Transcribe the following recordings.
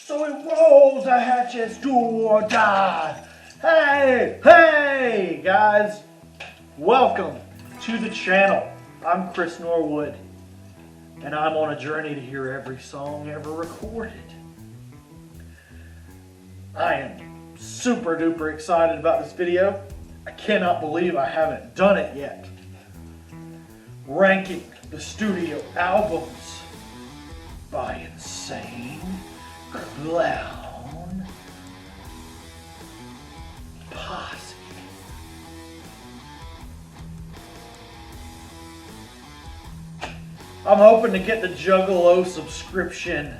So he rolls the hatches, do or die. Hey guys, welcome to the channel. I'm Chris Norwood, and I'm on a journey to hear every song ever recorded. I am super duper excited about this video. I cannot believe I haven't done it yet. Ranking the studio albums by Insane Clown Posse. I'm hoping to get the Juggalo subscription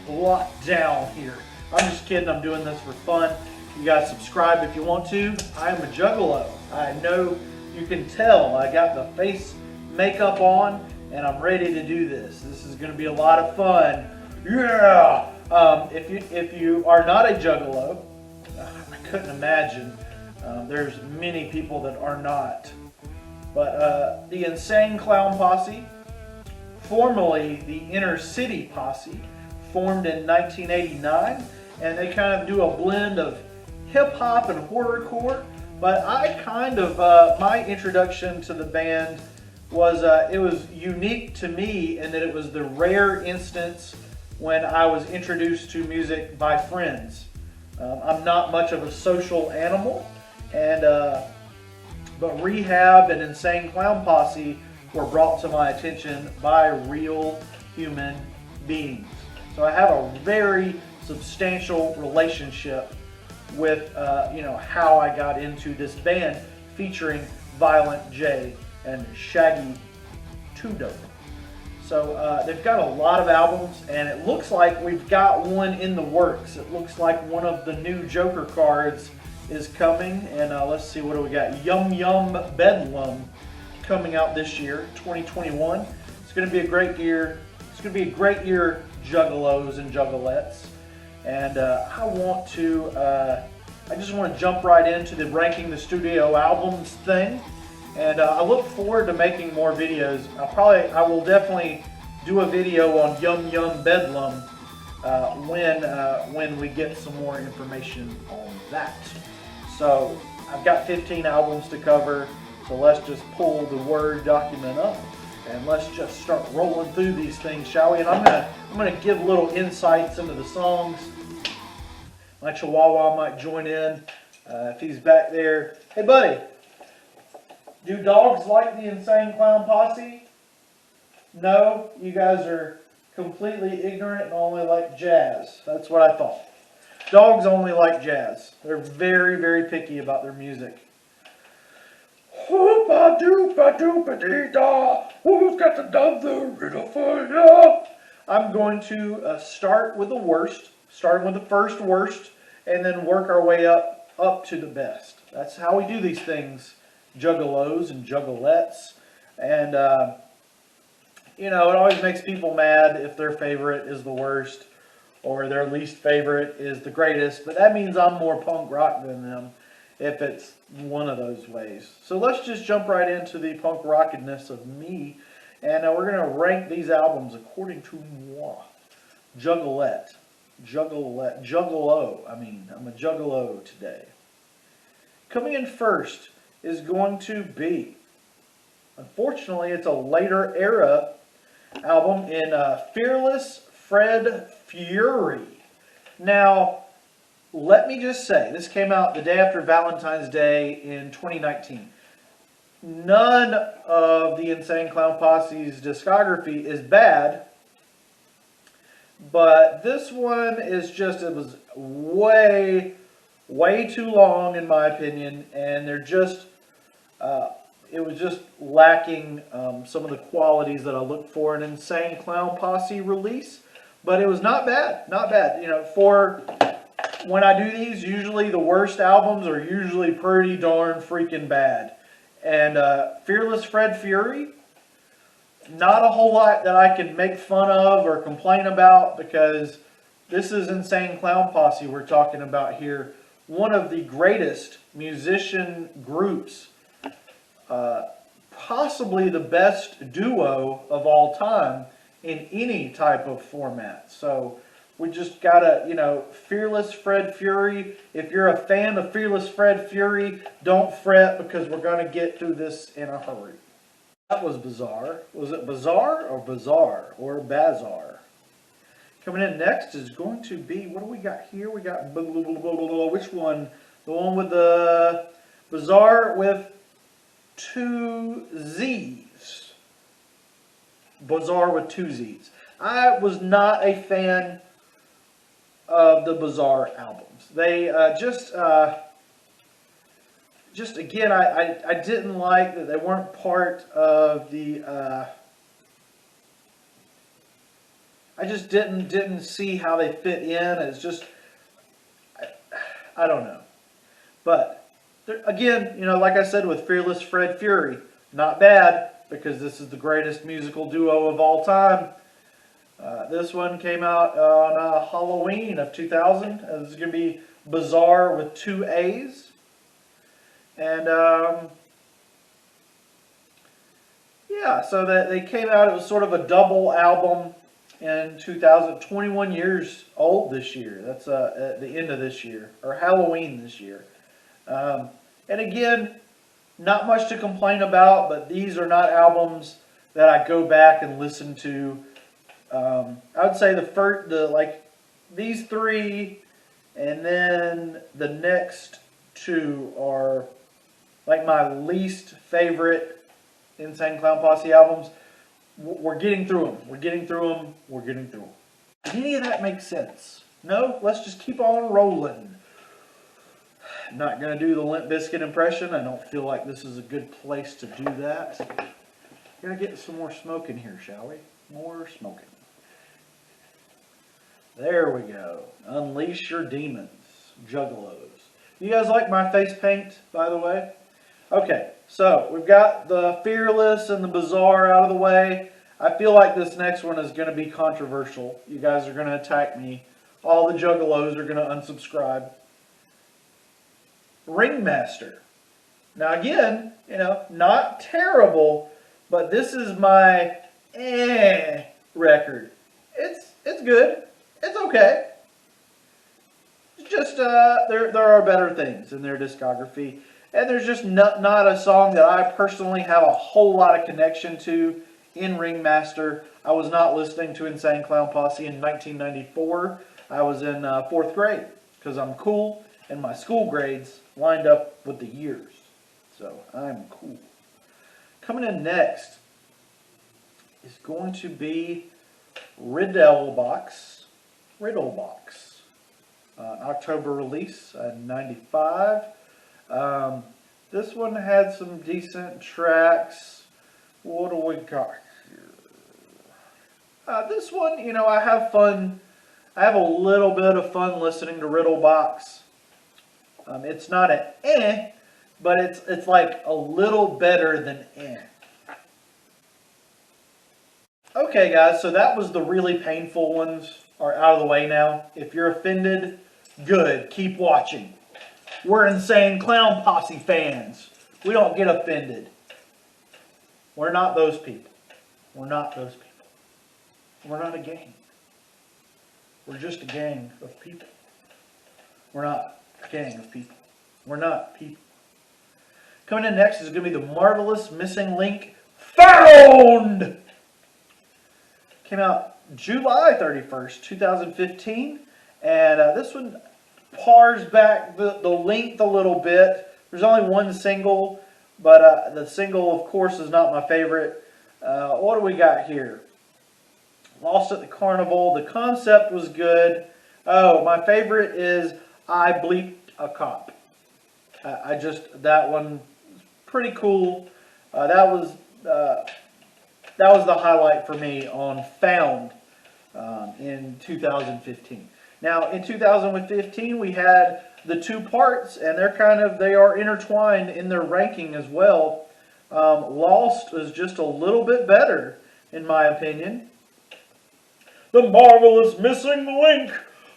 locked down here. I'm just kidding, I'm doing this for fun. You guys subscribe if you want to. I am a Juggalo. I know you can tell I got the face makeup on and I'm ready to do this. This is going to be a lot of fun. Yeah! If you are not a Juggalo, I couldn't imagine. There's many people that are not. But the Insane Clown Posse, formerly the Inner City Posse, formed in 1989, and they kind of do a blend of hip-hop and horrorcore. But I kind of, my introduction to the band was, it was unique to me in that it was the rare instance when I was introduced to music by friends. I'm not much of a social animal, and but Rehab and Insane Clown Posse were brought to my attention by real human beings. So I have a very substantial relationship with how I got into this band featuring Violent J and Shaggy Two Dope. So they've got a lot of albums, and it looks like we've got one in the works. It looks like one of the new Joker cards is coming, and let's see, what do we got? Yum Yum Bedlam coming out this year, 2021. It's going to be a great year. It's going to be a great year, Juggalos and Juggalettes. And I just want to jump right into the ranking the studio albums thing. And I look forward to making more videos. I will definitely do a video on Yum Yum Bedlam when we get some more information on that. So I've got 15 albums to cover. So let's just pull the Word document up and let's just start rolling through these things, shall we? And I'm gonna give little insights into the songs. My Chihuahua might join in if he's back there. Hey, buddy. Do dogs like the Insane Clown Posse? No, you guys are completely ignorant and only like jazz. That's what I thought. Dogs only like jazz. They're very, very picky about their music. Hoopa-doopa-doopa-dee-da, who's got another riddle for ya? I'm going to start with the worst, starting with the first worst, and then work our way up to the best. That's how we do these things, Juggalos and Juggalettes. And, it always makes people mad if their favorite is the worst or their least favorite is the greatest. But that means I'm more punk rock than them if it's one of those ways. So let's just jump right into the punk rockedness of me. And we're going to rank these albums according to moi. Juggalo. I'm a Juggalo today. Coming in first is going to be, unfortunately, it's a later era album in Fearless Fred Fury. Now, let me just say, this came out the day after Valentine's Day in 2019. None of the Insane Clown Posse's discography is bad, but this one is just, it was way too long in my opinion, and they're just, it was just lacking some of the qualities that I look for in an Insane Clown Posse release, but it was not bad, for when I do these, usually the worst albums are usually pretty darn freaking bad. And Fearless Fred Fury, not a whole lot that I can make fun of or complain about, because this is Insane Clown Posse we're talking about here. One of the greatest musician groups, possibly the best duo of all time in any type of format. So We just gotta, you know, Fearless Fred Fury. If you're a fan of Fearless Fred Fury, don't fret because we're gonna get through this in a hurry. That was bizarre. Was it bizarre or bizarre or bazaar? Coming in next is going to be, what do we got here? We got, which one? The one with the bizarre with 2 Z's. Bizarre with 2 Z's. I was not a fan of the Bizarre albums. They just again, I didn't like that they weren't part of the. I just didn't see how they fit in. It's just I don't know, but again, you know, like I said with Fearless Fred Fury, not bad because this is the greatest musical duo of all time. This one came out on Halloween of 2000. This is going to be Bizarre with 2 A's. And, yeah, so they came out. It was sort of a double album in 2000. 21 years old this year. That's at the end of this year, or Halloween this year. And again, not much to complain about, but these are not albums that I go back and listen to. I would say like these 3, and then the next 2 are like my least favorite Insane Clown Posse albums. We're getting through them. We're getting through them. We're getting through them. Did any of that make sense? No? Let's just keep on rolling. I'm not going to do the Limp Bizkit impression. I don't feel like this is a good place to do that. We're going to get some more smoke in here, shall we? More smoking. There we go. Unleash your demons, Juggalos. You guys like my face paint, by the way? Okay, so we've got the Fearless and the Bizarre out of the way. I feel like this next one is going to be controversial. You guys are going to attack me. All the Juggalos are going to unsubscribe. Ringmaster. Now again, you know, not terrible, but this is my record. It's good. It's okay. It's just there are better things in their discography, and there's just not a song that I personally have a whole lot of connection to in Ringmaster. I was not listening to Insane Clown Posse in 1994. I was in 4th grade because I'm cool, and my school grades lined up with the years, so I'm cool. Coming in next is going to be Riddlebox. October release, 95. This one had some decent tracks. What do we got here? This one, you know, I have fun. I have a little bit of fun listening to Riddlebox. It's not an but it's like a little better than Okay, guys, so that was the really painful ones are out of the way now. If you're offended, good. Keep watching. We're Insane Clown Posse fans. We don't get offended. We're not those people. We're not those people. We're not a gang. We're just a gang of people. We're not a gang of people. We're not people. Coming in next is going to be the Marvelous Missing Link Found! Came out July 31st, 2015. And this one pars back the length a little bit. There's only one single, but the single, of course, is not my favorite. What do we got here? Lost at the Carnival. The concept was good. Oh, my favorite is I Bleeped a Cop. That one was pretty cool. That was the highlight for me on Found in 2015. Now, in 2015, we had the 2 parts, and they are intertwined in their ranking as well. Lost is just a little bit better, in my opinion. The Marvelous Missing Link,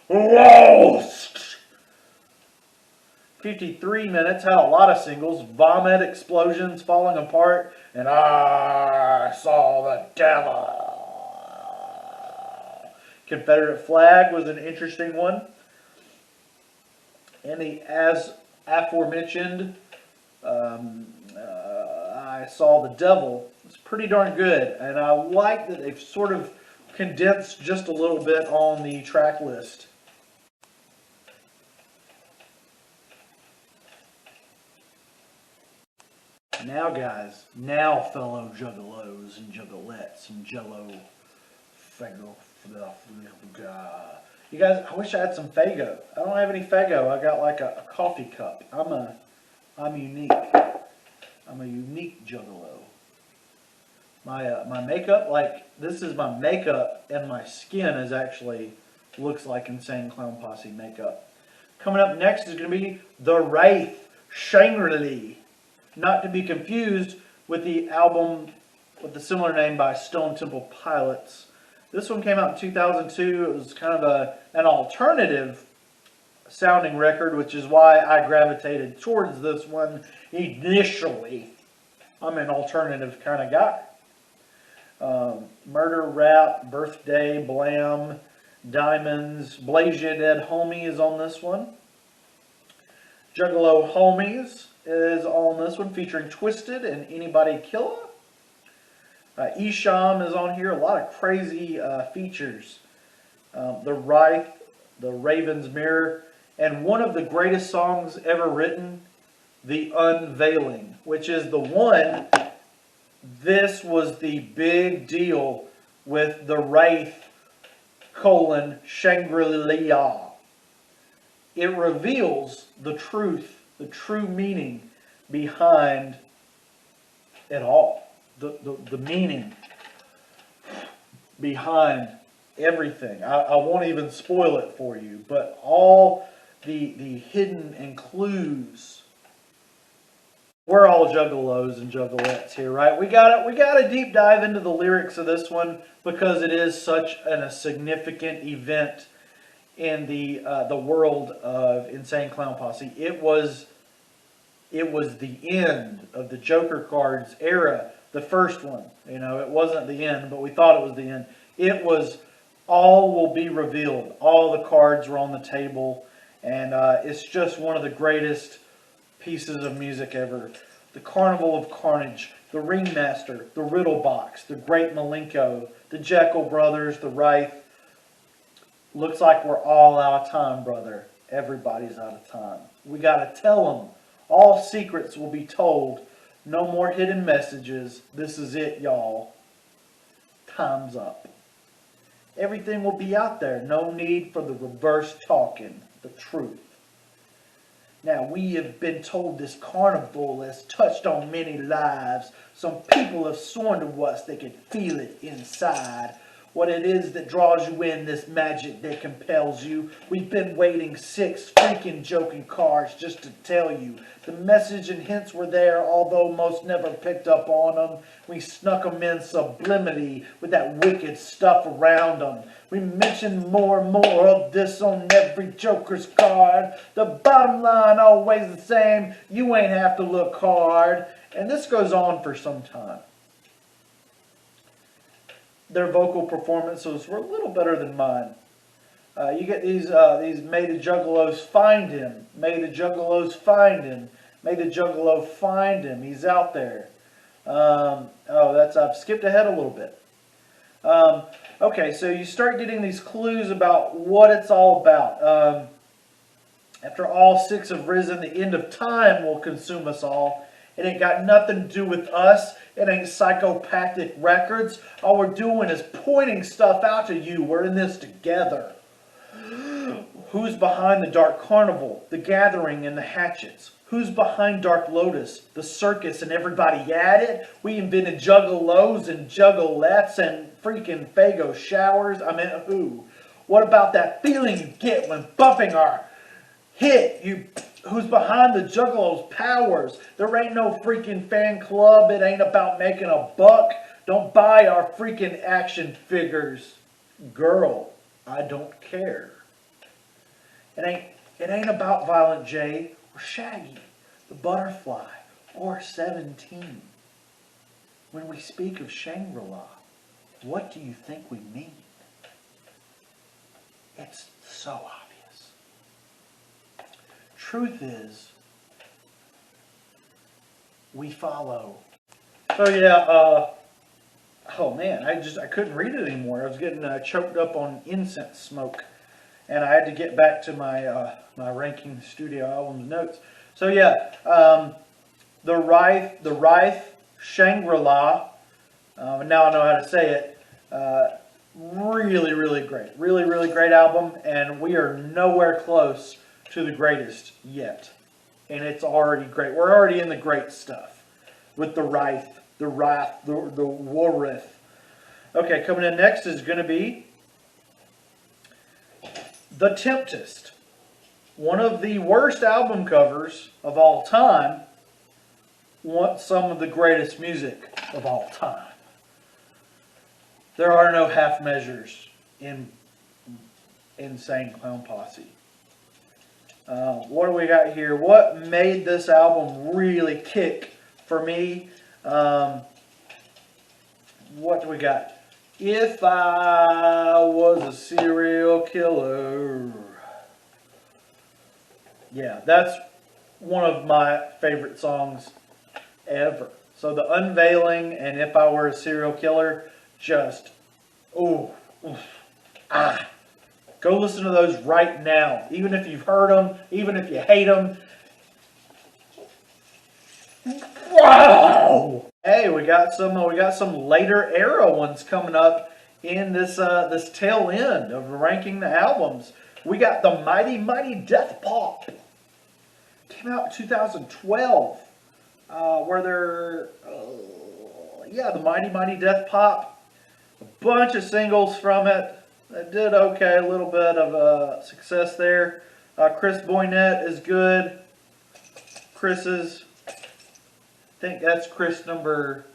Lost! 53 minutes, had a lot of singles. Vomit, Explosions, Falling Apart, and I Saw the Devil. Confederate flag was an interesting one. And the as aforementioned, I saw the devil. It's pretty darn good, and I like that they've sort of condensed just a little bit on the track list. Now guys, now fellow juggalos and juggalettes and jello Faygo. You guys, I wish I had some Faygo. I don't have any Faygo. I got like a coffee cup. I'm unique. I'm a unique juggalo. My makeup, like this is my makeup, and my skin is actually looks like Insane Clown Posse makeup. Coming up next is going to be the Wraith Shangri Li. Not to be confused with the album with the similar name by Stone Temple Pilots. This one came out in 2002. It was kind of an alternative sounding record, which is why I gravitated towards this one initially. I'm an alternative kind of guy. Murder, Rap, Birthday, Blam, Diamonds, Blaze Ya Dead Homie is on this one. Juggalo Homies is on this one, featuring Twisted and Anybody Killa. Isham is on here. A lot of crazy features. The Wraith, the Raven's Mirror, and one of the greatest songs ever written, The Unveiling, which is the one. This was the big deal with the Wraith Shangri-La. It reveals the truth, the true meaning behind it all. The meaning behind everything. I won't even spoil it for you, but all the hidden and clues. We're all juggalos and juggalettes here, right? We gotta deep dive into the lyrics of this one because it is such a significant event in the world of Insane Clown Posse. It was the end of the Joker cards era, the first one. You know, it wasn't the end, but we thought it was the end. It was all will be revealed. All the cards were on the table, and it's just one of the greatest pieces of music ever. The Carnival of Carnage, the Ringmaster, the Riddle Box, the Great Malenko, the Jekyll Brothers, the Wraith. Looks like we're all out of time, brother. Everybody's out of time. We gotta tell them. All secrets will be told. No more hidden messages. This is it, y'all. Time's up. Everything will be out there. No need for the reverse talking. The truth. Now, we have been told this carnival has touched on many lives. Some people have sworn to us they can feel it inside. What it is that draws you in, this magic that compels you. We've been waiting 6 freaking joking cards just to tell you. The message and hints were there, although most never picked up on them. We snuck them in sublimity with that wicked stuff around them. We mentioned more and more of this on every joker's card. The bottom line always the same. You ain't have to look hard. And this goes on for some time. Their vocal performances were a little better than mine. You get these May the Juggalos find him. May the Juggalos find him. May the Juggalo find him. He's out there. I've skipped ahead a little bit. Okay, so you start getting these clues about what it's all about. After all 6 have risen, the end of time will consume us all. It ain't got nothing to do with us. It ain't psychopathic records. All we're doing is pointing stuff out to you. We're in this together. Who's behind the Dark Carnival, the Gathering, and the Hatchets? Who's behind Dark Lotus, the circus, and everybody at it? We invented Juggalos and Juggalettes and freaking Faygo showers. I mean, who? What about that feeling you get when bumping our hit? Who's behind the Juggalos' powers? There ain't no freaking fan club. It ain't about making a buck. Don't buy our freaking action figures. Girl, I don't care. It ain't about Violent J or Shaggy, the Butterfly, or 17. When we speak of Shangri-La, what do you think we mean? It's so obvious. Truth is, we follow. So yeah, oh man, I couldn't read it anymore. I was getting choked up on incense smoke, and I had to get back to my my ranking studio albums notes. So yeah, the Wraith Shangri La. Now I know how to say it. Really, really great. Really, really great album, and we are nowhere close to the greatest yet. And it's already great. We're already in the great stuff with the Wraith, the Warith. Okay, coming in next is going to be The Tempest. One of the worst album covers of all time. Some of the greatest music of all time. There are no half measures in Insane Clown Posse. What do we got here? What made this album really kick for me? What do we got? If I was a serial killer. Yeah, that's one of my favorite songs ever. So the unveiling and If I Were a Serial Killer, just, ooh, ah. Go listen to those right now. Even if you've heard them, even if you hate them. Wow! Hey, we got some later era ones coming up in this this tail end of ranking the albums. We got the Mighty Mighty Death Pop. Came out in 2012. Where they're, yeah, the Mighty Mighty Death Pop. A bunch of singles from it. It did okay, a little bit of success there. Chris Boynette is good. Chris's, I think that's Chris number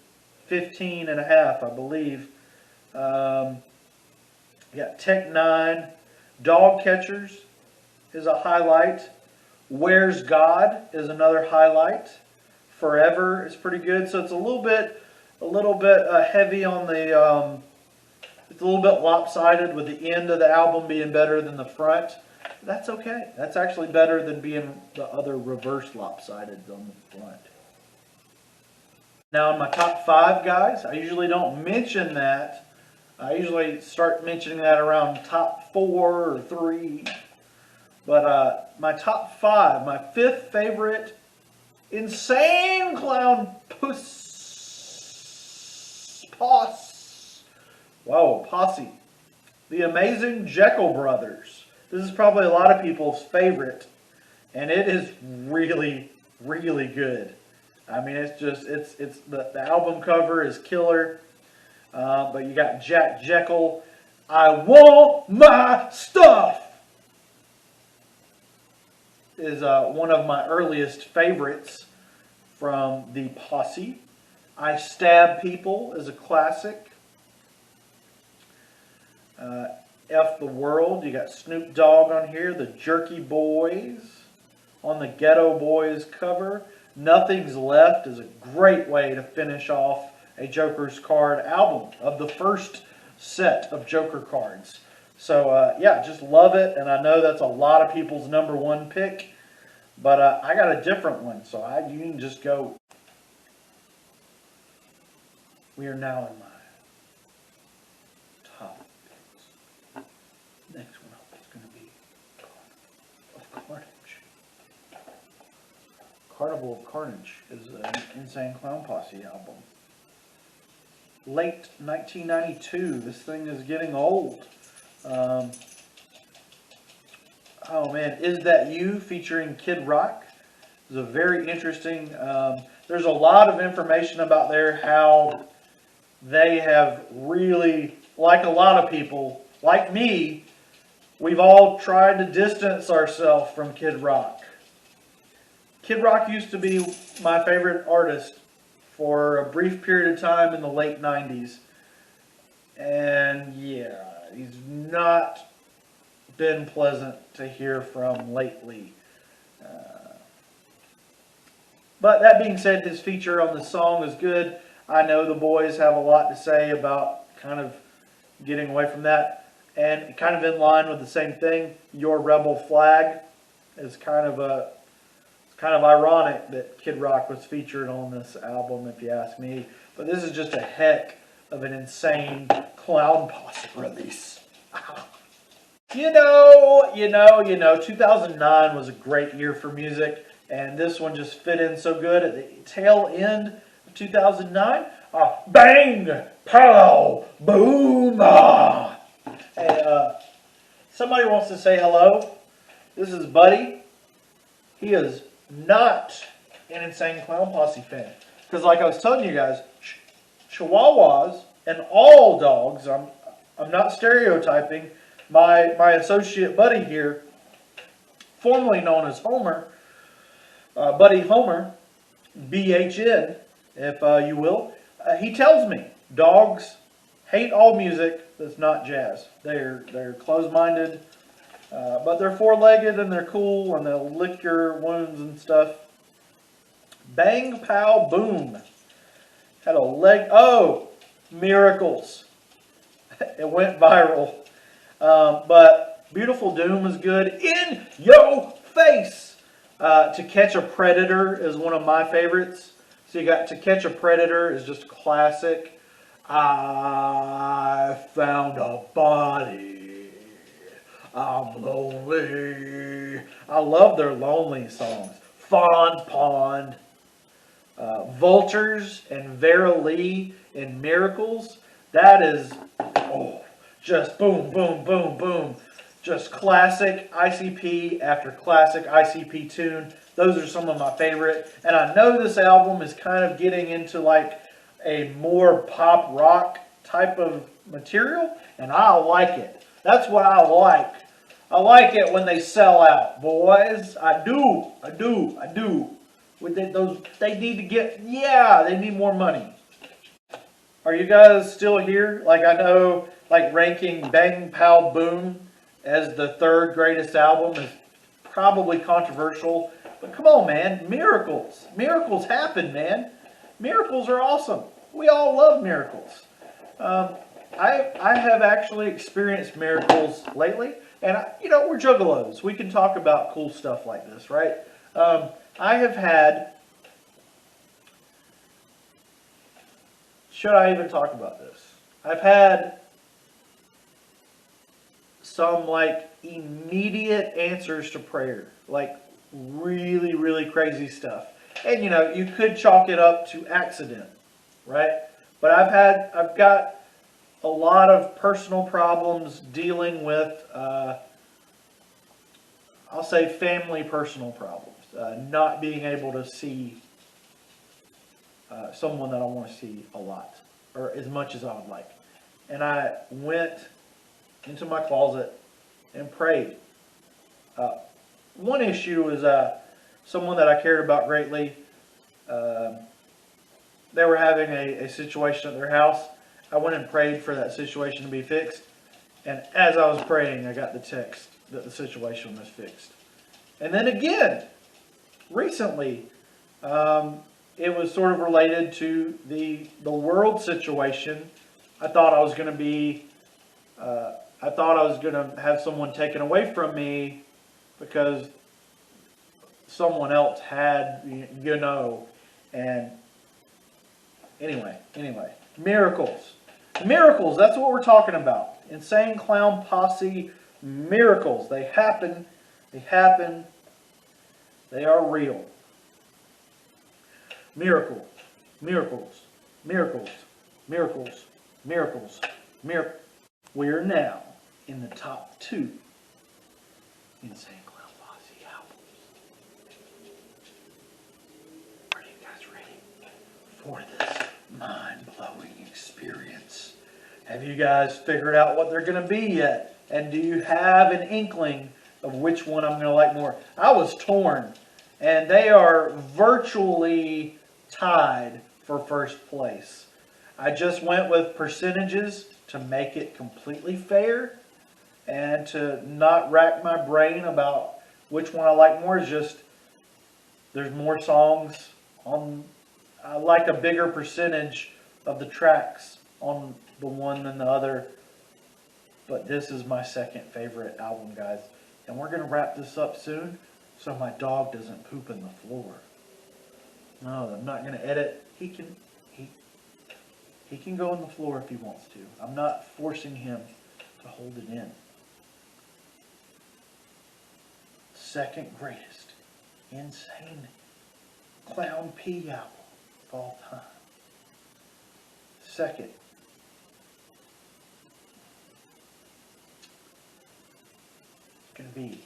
15 and a half, I believe. You got Tech 9. Dog Catchers is a highlight. Where's God is another highlight. Forever is pretty good. So it's a little bit heavy on the, it's a little bit lopsided with the end of the album being better than the front. That's okay. That's actually better than being the other reverse lopsided on the front. Now in my top 5, guys, I usually don't mention that. I usually start mentioning that around top 4 or 3. But my top 5, my 5th favorite Insane Clown Posse. Whoa, Posse. The Amazing Jekyll Brothers. This is probably a lot of people's favorite. And it is really, really good. I mean, it's just, it's the album cover is killer. But you got Jack Jekyll. I want my stuff. Is one of my earliest favorites from the Posse. I Stab People is a classic. F the World, you got Snoop Dogg on here. The Jerky Boys on the Ghetto Boys cover. Nothing's Left is a great way to finish off a Joker's Card album of the first set of Joker cards. So, yeah, just love it. And I know that's a lot of people's number 1 pick. But I got a different one. So you can just go. We are now in my top picks. Next one up is going to be Carnival of Carnage. Carnival of Carnage is an Insane Clown Posse album. Late 1992. This thing is getting old. Oh man, Is That You featuring Kid Rock is a very interesting. There's a lot of information about there how they have really, like a lot of people, like me, we've all tried to distance ourselves from Kid Rock. Kid Rock used to be my favorite artist for a brief period of time in the late 90s. And yeah, he's not been pleasant to hear from lately. But that being said, his feature on the song is good. I know the boys have a lot to say about kind of getting away from that. And kind of in line with the same thing, Your Rebel Flag is kind of ironic that Kid Rock was featured on this album, if you ask me. But this is just a heck of an insane Clown Posse release. 2009 was a great year for music, and this one just fit in so good at the tail end of 2009. Bang, pow, boom. Hey, somebody wants to say hello. This is Buddy. He is not an Insane Clown Posse fan. Because like I was telling you guys, Chihuahuas and all dogs, I'm not stereotyping, my associate Buddy here, formerly known as Homer, Buddy Homer, BHN, if you will, he tells me dogs hate all music that's not jazz. They're closed-minded, but they're four-legged and they're cool and they'll lick your wounds and stuff. Bang, pow, boom. Had a leg. Oh, Miracles. It went viral. But Beautiful Doom is good. In Yo Face. To Catch a Predator is one of my favorites. So you got To Catch a Predator is just classic. I found a body. I'm lonely. I love their lonely songs. Fawn Pond. Vultures and Vera Lee in Miracles. That is, just boom, boom, boom, boom. Just classic ICP after classic ICP tune. Those are some of my favorite. And I know this album is kind of getting into like a more pop rock type of material, and I like it. That's what I like. I like it when they sell out, boys. I do. They need to get, they need more money. Are you guys still here? Like, I know, like, ranking Bang Pow Boom as the third greatest album is probably controversial. But come on, man. Miracles. Miracles happen, man. Miracles are awesome. We all love miracles. I have actually experienced miracles lately. And, we're juggalos. We can talk about cool stuff like this, right? I have had... Should I even talk about this? I've had some, like, immediate answers to prayer. Like, really, really crazy stuff. And, you could chalk it up to accident, right? But I've got a lot of personal problems dealing with, I'll say family personal problems. Not being able to see someone that I want to see a lot, or as much as I would like. And I went into my closet and prayed. One issue is someone that I cared about greatly. They were having a situation at their house. I went and prayed for that situation to be fixed. And as I was praying, I got the text that the situation was fixed. And then again, recently, it was sort of related to the world situation. I thought I was going to have someone taken away from me because someone else had, and anyway, miracles. Miracles, that's what we're talking about. Insane Clown Posse miracles. They happen. They are real. Miracles. We are now in the top 2 Insane Clown Posse albums. Are you guys ready for this mind-blowing experience? Have you guys figured out what they're going to be yet? And do you have an inkling of which one I'm going to like more? I was torn, and they are virtually tied for first place. I just went with percentages to make it completely fair and to not rack my brain about which one I like more. It's just there's more songs on. I like a bigger percentage of the tracks on the one than the other. But this is my second favorite album, guys. And we're going to wrap this up soon so my dog doesn't poop in the floor. No, I'm not going to edit. He can go in the floor if he wants to. I'm not forcing him to hold it in. Second greatest Insane Clown P album of all time. Second. It's going to be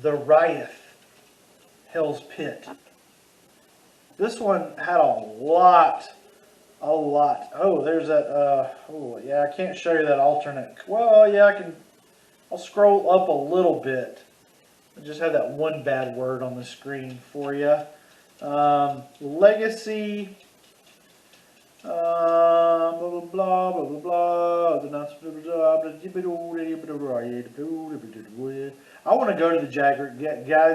The Wraith Hell's Pit. This one had a lot. Oh, there's that, oh, yeah, I can't show you that alternate. Well, yeah, I'll scroll up a little bit. I just had that one bad word on the screen for you. Legacy, blah, blah, blah, blah, blah, blah. I want to go to the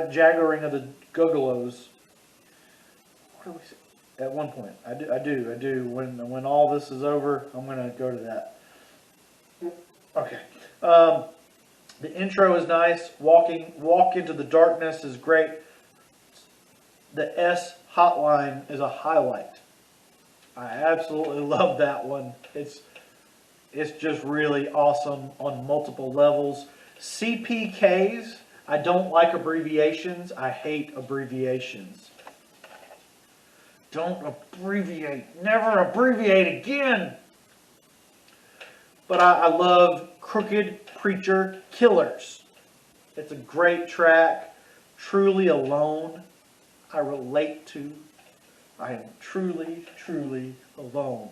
jaggering of the Juggalos. What do we say? At one point, I do. When all this is over, I'm gonna go to that. Okay. The intro is nice. Walk into the darkness is great. The S hotline is a highlight. I absolutely love that one. It's just really awesome on multiple levels. CPKs. I don't like abbreviations. I hate abbreviations. Don't abbreviate. Never abbreviate again. But I love Crooked Preacher Killers. It's a great track. Truly Alone. I relate to. I am truly, truly alone.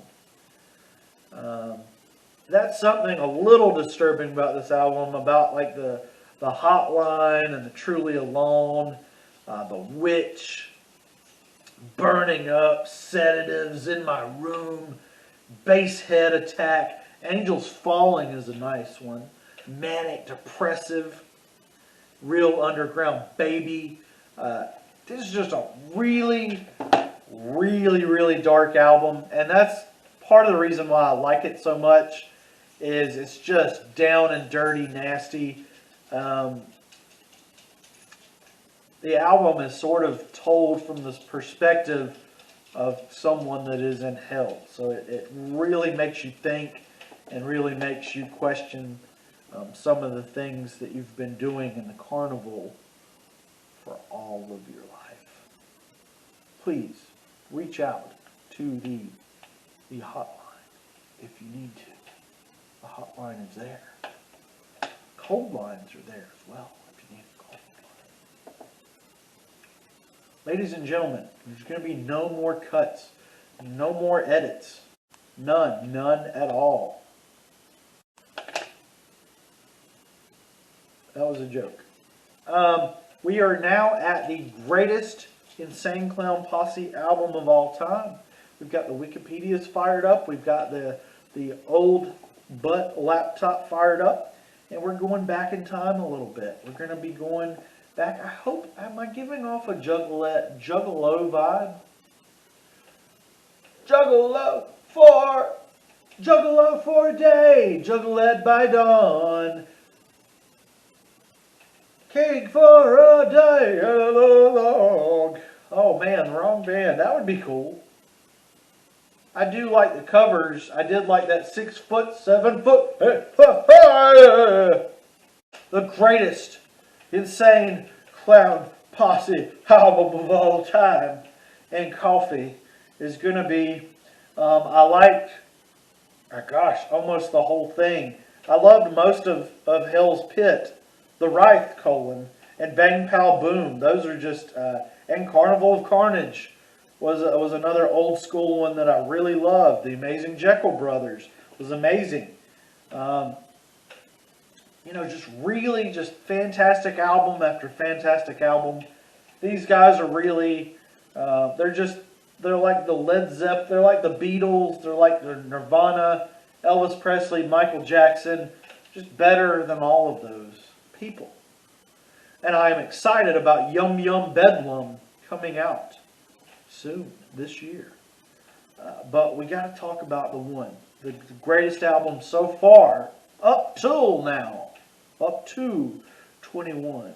That's something a little disturbing about this album. About like the hotline and the truly alone. The witch. Burning up, sedatives in my room, bass head attack, Angels Falling is a nice one, manic depressive, real underground baby. This is just a really, really, really dark album, and that's part of the reason why I like it so much. Is it's just down and dirty, nasty. The album is sort of told from this perspective of someone that is in hell. So it really makes you think and really makes you question some of the things that you've been doing in the carnival for all of your life. Please reach out to the hotline if you need to. The hotline is there. Cold lines are there as well. Ladies and gentlemen, there's going to be no more cuts, no more edits, none at all. That was a joke. We are now at the greatest Insane Clown Posse album of all time. We've got the Wikipedias fired up. We've got the old butt laptop fired up. And we're going back in time a little bit. We're going to be going back. I hope, am I giving off a Juggalo vibe? Juggalo for a day, Juggalette by dawn. King for a day long. Oh man, wrong band. That would be cool. I do like the covers. I did like that 6 foot, 7 foot. The greatest Insane Clown Posse album of all time. And coffee is going to be, I liked, almost the whole thing. I loved most of Hell's Pit, The Wraith, and Bang Pow Boom. Those are just, and Carnival of Carnage was another old school one that I really loved. The Amazing Jekyll Brothers was amazing. Just really just fantastic album after fantastic album. These guys are really, they're like the Led Zeppelin, they're like the Beatles, they're like the Nirvana, Elvis Presley, Michael Jackson, just better than all of those people. And I am excited about Yum Yum Bedlam coming out soon, this year. But we got to talk about the greatest album so far Up till now. Up to 21.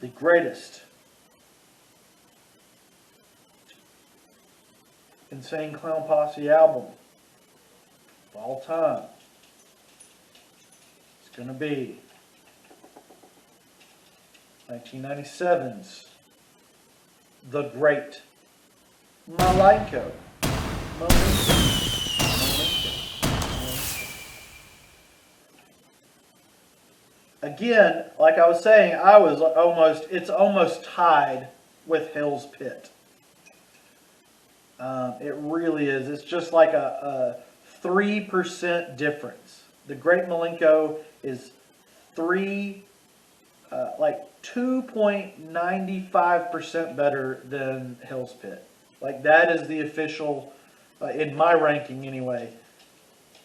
The greatest Insane Clown Posse album of all time. It's going to be 1997's The Great Malenko. Again, like I was saying, it's almost tied with Hell's Pit. It really is. It's just like a 3% difference. The Great Malenko is 2.95% better than Hell's Pit. Like that is the official, in my ranking anyway,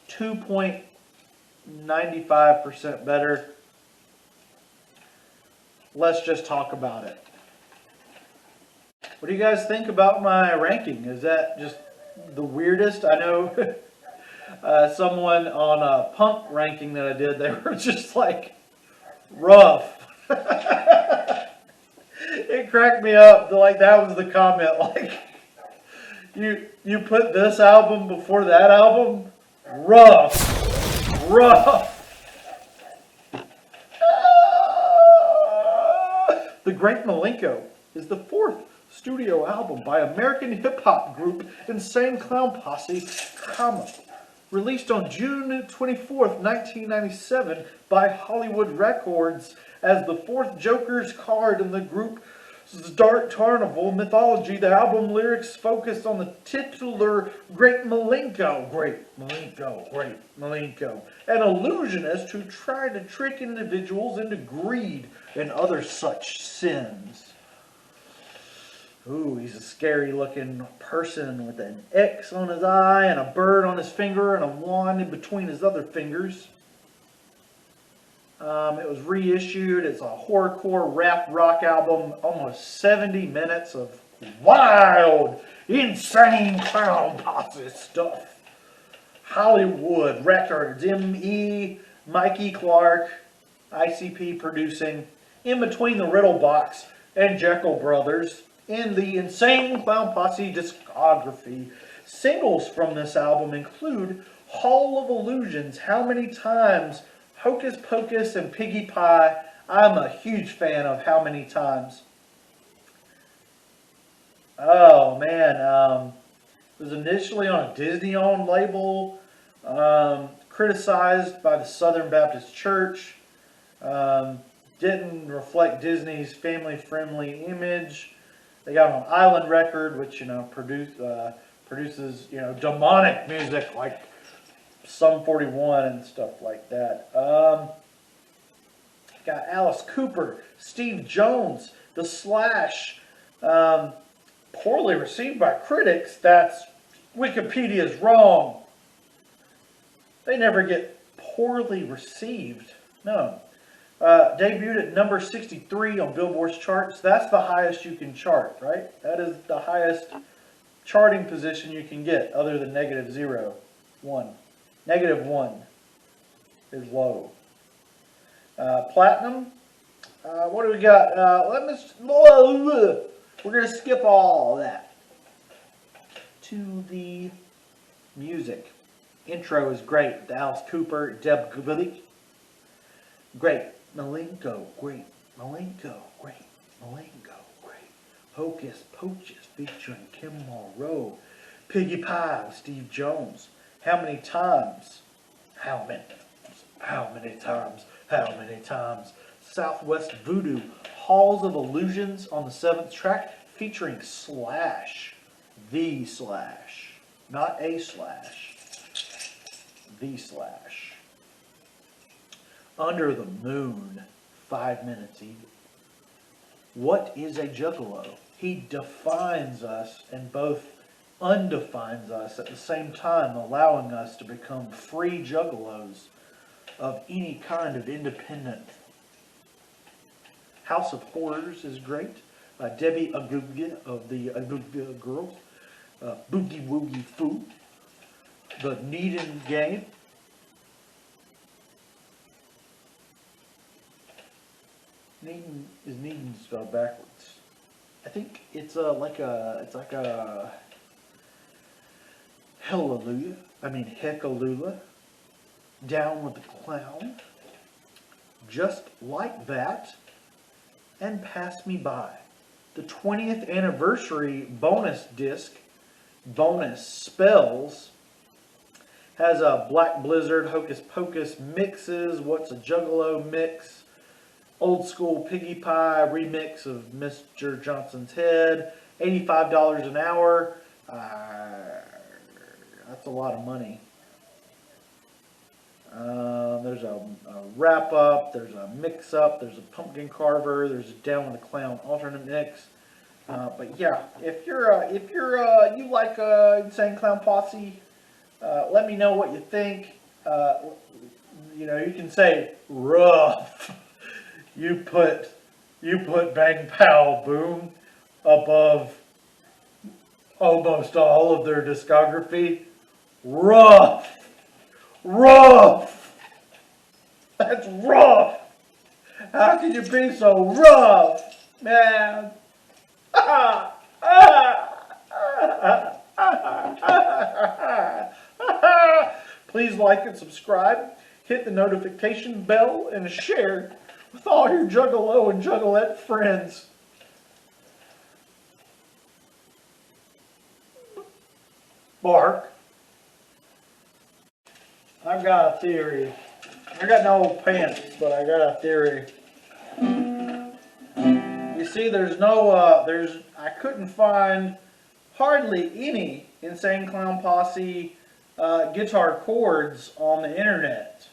2.95% better. Let's just talk about it. What do you guys think about my ranking? Is that just the weirdest? I know someone on a punk ranking that I did, they were just like rough. It cracked me up. Like that was the comment. Like you put this album before that album? Rough. The Great Malenko is the fourth studio album by American hip-hop group Insane Clown Posse, released on June 24th, 1997 by Hollywood Records as the fourth Joker's card in the group's Dark Carnival mythology. The album lyrics focused on the titular Great Malenko, an illusionist who tried to trick individuals into greed and other such sins. Ooh, he's a scary looking person with an X on his eye and a bird on his finger and a wand in between his other fingers. It was reissued. It's a horrorcore rap rock album. Almost 70 minutes of wild, insane clown posse stuff. Hollywood Records, M.E. Mikey Clark, ICP producing. In between the Riddle Box and Jekyll Brothers. In the Insane Clown Posse discography, singles from this album include Hall of Illusions, How Many Times, Hocus Pocus, and Piggy Pie. I'm a huge fan of How Many Times. Oh man, it was initially on a Disney-owned label, criticized by the Southern Baptist Church, didn't reflect Disney's family-friendly image. They got on Island Record, which produces demonic music like Sum 41 and stuff like that. Got Alice Cooper, Steve Jones, The Slash. Poorly received by critics. That's Wikipedia's wrong. They never get poorly received. No. Debuted at number 63 on Billboard's charts. That's the highest you can chart, right? That is the highest charting position you can get, other than -0, 1. -1 is low. Platinum. What do we got? We're going to skip all that to the music. Intro is great. The Alice Cooper, Deb Gubilik. Great. Malenko, great. Malenko, great. Malenko, great. Hocus Pocus featuring Kim Monroe. Piggy Pie with Steve Jones. How Many Times? How many times? How many times? How many times? Southwest Voodoo. Halls of Illusions on the 7th track featuring Slash. The Slash. Not a Slash. The Slash. Under the Moon, 5 minutes even. What is a juggalo? He defines us and both undefines us at the same time, allowing us to become free juggalos of any kind of independent. House of Horrors is great. Debbie Agugga of the Agugga Girls. Boogie Woogie Foo, the Needin game. Needin spelled backwards. I think it's like a hallelujah. I mean heckalula. Down with the clown. Just like that. And pass me by. The 20th anniversary bonus disc, bonus spells, has a Black Blizzard, Hocus Pocus mixes, What's a Juggalo mix, Old School Piggy Pie remix of Mr. Johnson's Head, $85 an hour. That's a lot of money. There's a wrap up, there's a mix up, there's a pumpkin carver, there's a Down with the Clown alternate mix. But yeah, if you like Insane Clown Posse, let me know what you think. You know, you can say rough. You put Bang Pow Boom above almost all of their discography. Rough. That's rough. How can you be so rough, man? Please like and subscribe. Hit the notification bell and share with all your Juggalo and Juggalette friends. Bark. I've got a theory. I got no pants, but I got a theory. You see, I couldn't find hardly any Insane Clown Posse guitar chords on the internet.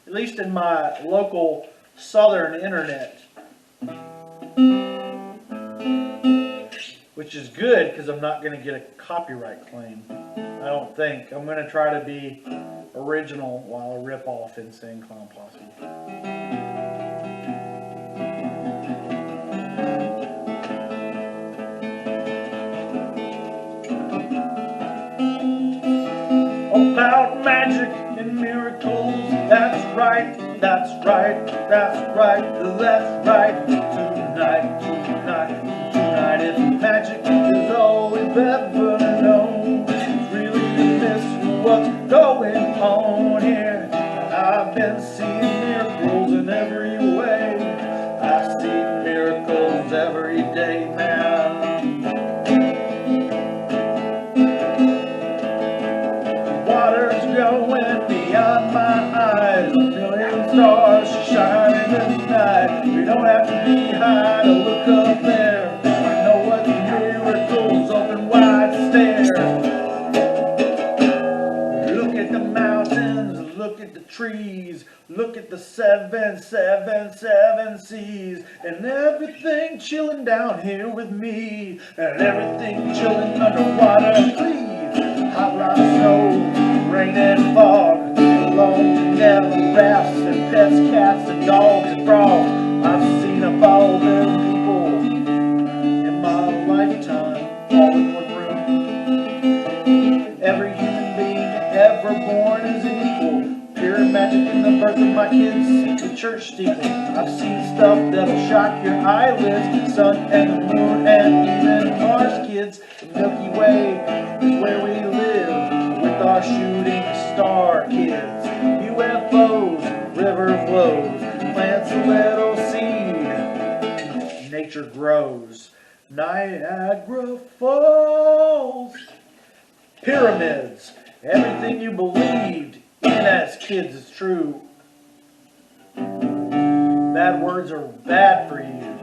At least in my local southern internet. Which is good, because I'm not going to get a copyright claim. I don't think. I'm going to try to be original while I rip off Insane Clown Posse. About magic and miracles, that's right, that's right, that's right, that's right. Tonight is magic is all we've ever known. It's really to miss what's going on here. I've been seeing miracles in every way. I see miracles every day, man. Water's going beyond my eyes. A million stars shine in the night. We don't have to be high to look up there. I know what miracles open wide stare. Look at the mountains, look at the trees, look at the 777 seas, and everything chilling down here with me, and everything chilling underwater, please. Hot rock, snow, rain and fog, long never rafts and pets, cats and dogs and frogs. I've seen of all them people in my lifetime, all in one room. Every human being ever born is equal. Pure magic in the birth of my kids, the church steeple. I've seen stuff that'll shock your eyelids. Sun and the moon and even Mars kids. The Milky Way is where we live with our shooting star kids. UFOs, river flows, plants a little seed, nature grows. Niagara Falls. Pyramids, everything you believed in as kids is true. Bad words are bad for you.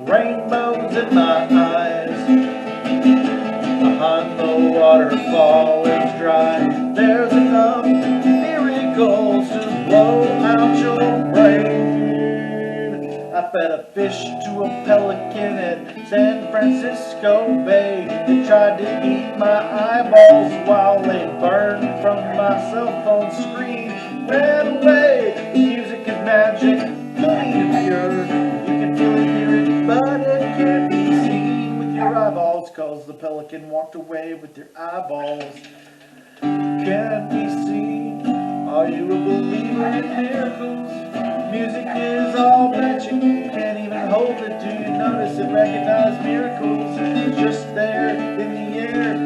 Rainbows in my eyes, behind the waterfall is dry. There's enough miracles to blow out your brain. I fed a fish to a pelican at San Francisco Bay. They tried to eat my eyeballs while they burned from my cell phone screen. Ran away. The music is magic, clean and pure. You can feel it, hear it, but it can't be seen. and walked away with their eyeballs can't be seen. Are you a believer in miracles? Music is all magic, you can't even hold it. Do you notice and recognize miracles? Just there in the air,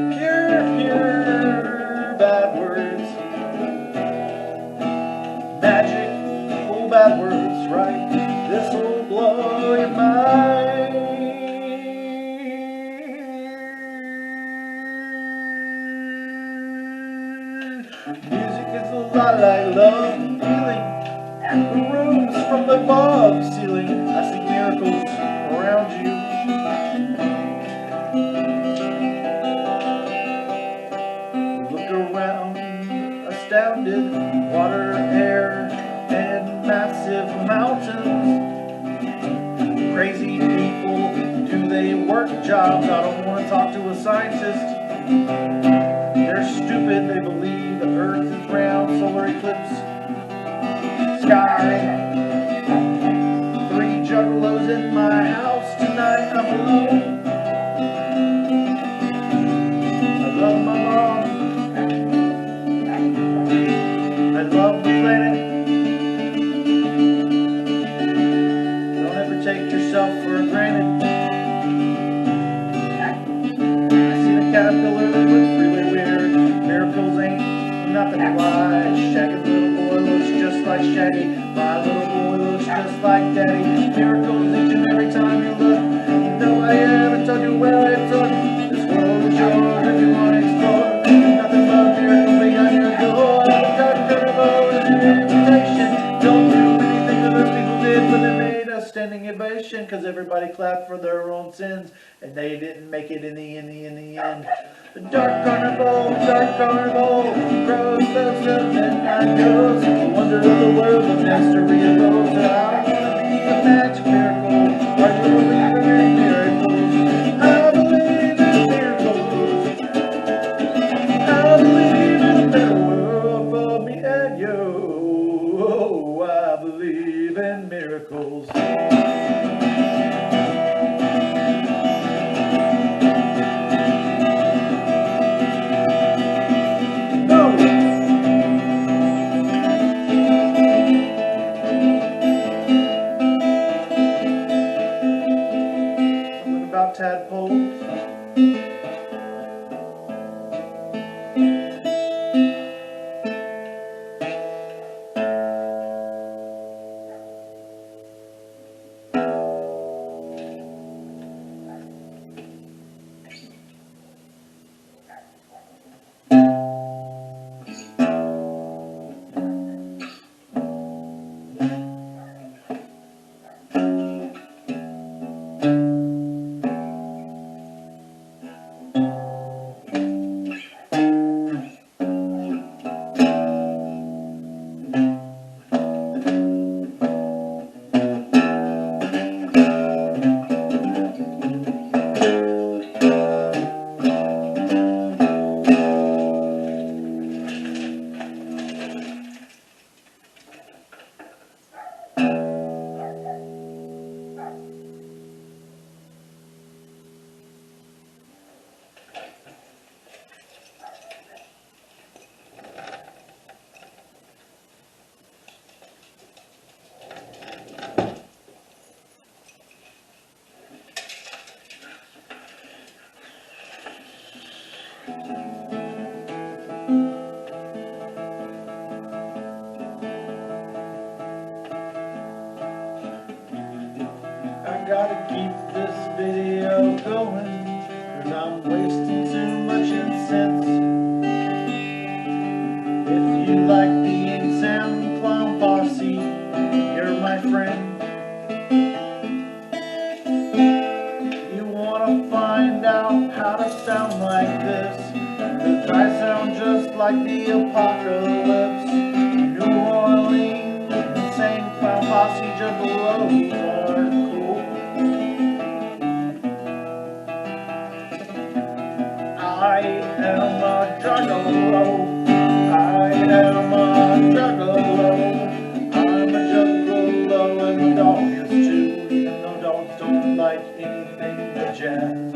pure bad words. Magic, full bad words, right? This'll blow your mind. Music is a lot like love and feeling. The rooms from the above ceiling, I see miracles around you. Look around, astounded, water, air, and massive mountains. Crazy people, do they work jobs? I don't want to talk to a scientist. They're stupid, they believe the earth is round, solar eclipse, sky. 3 juggalos in my house tonight, I'm alone. I love my mom. I love the planet. Don't ever take yourself for granted. I see the caterpillar that looks really weird. Miracles ain't nothing to lie. Shaggy's little boy looks just like Shaggy. My little boy looks just like Daddy. Miracles each and every time you look. You know I haven't told you where I took. This world is yours if you want to explore. Nothing but miracles beyond your door. Dark carnival is an invitation. Don't do anything that those people did when they made a standing ovation. Cause everybody clapped for their own sins. And they didn't make it in the end. The dark carnival, grows those midnight goes. The wonder of the world, the mystery of those. I wanna be a magic miracle. Are you believing in miracles? I believe in miracles. I believe in a better world for me and you. Oh, I believe in miracles. Tadpoles. Gotta keep this video going, cause I'm wasting too much incense. If you like the Insane Clown Posse, you're my friend. You wanna find out how to sound like this, cause I sound just like the apocalypse. New Orleans, Insane Clown Posse, Juggalos are cool. I am a juggalo. I am a juggalo. I'm a juggalo and the dog is too. Even though dogs don't like anything but jazz.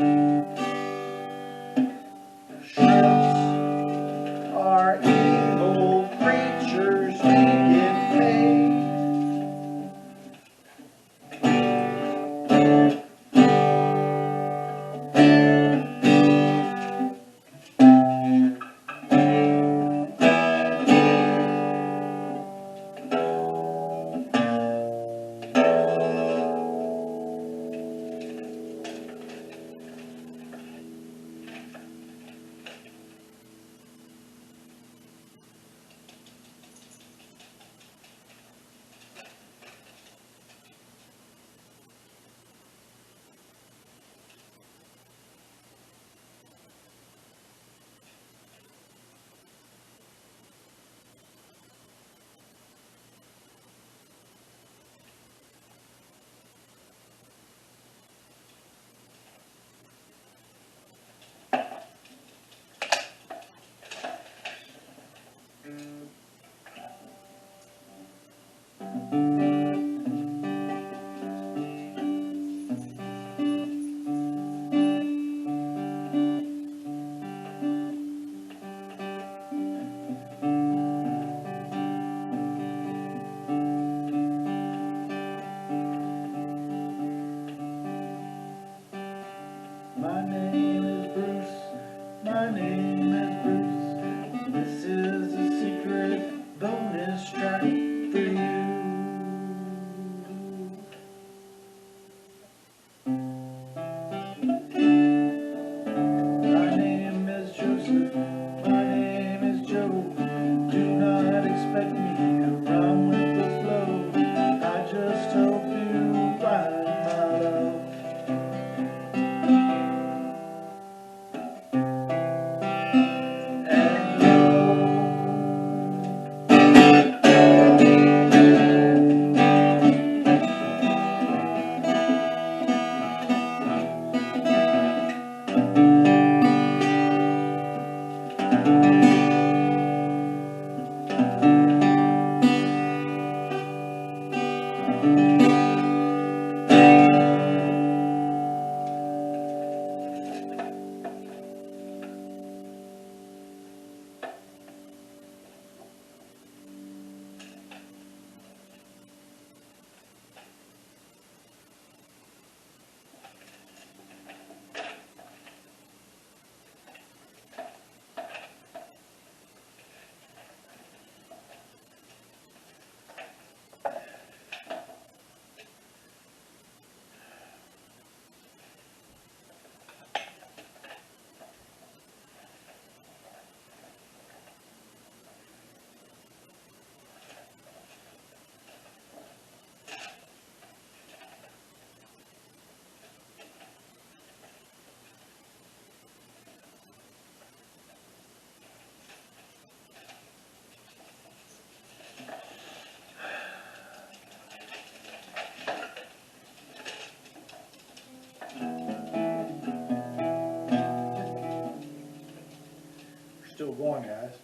still going, guys.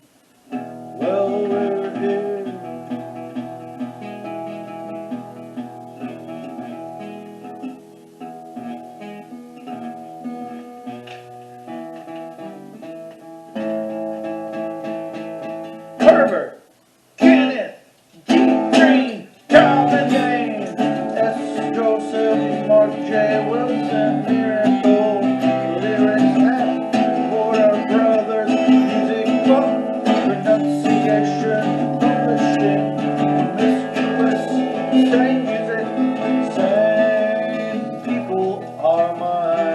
Well, we're here. Herbert, Kenneth, Keith Green, Calvin James, S. Joseph, Mark J. Wilson, Miracle, lyrics at Florida Brothers, music book, pronunciation, publishing, mischievous, same music, same people are my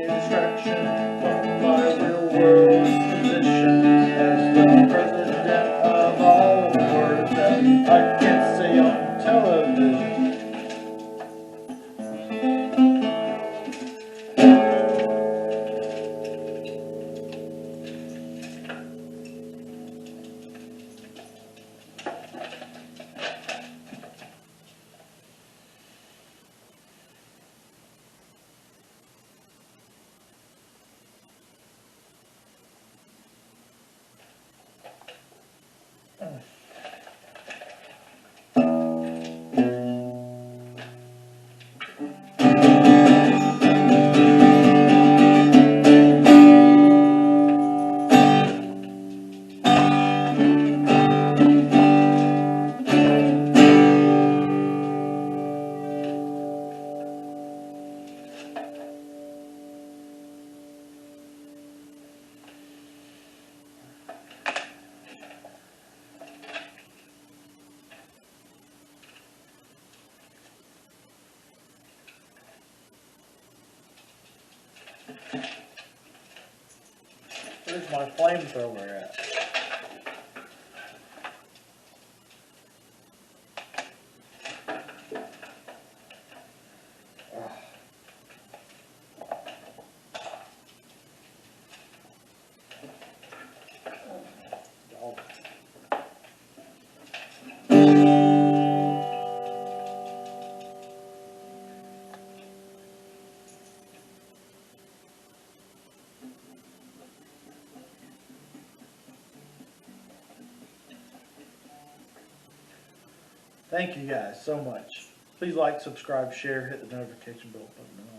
distraction from my real world position as the president of all the words that I can't say on television. Where's my flamethrower at? Thank you guys so much. Please like, subscribe, share, hit the notification bell button.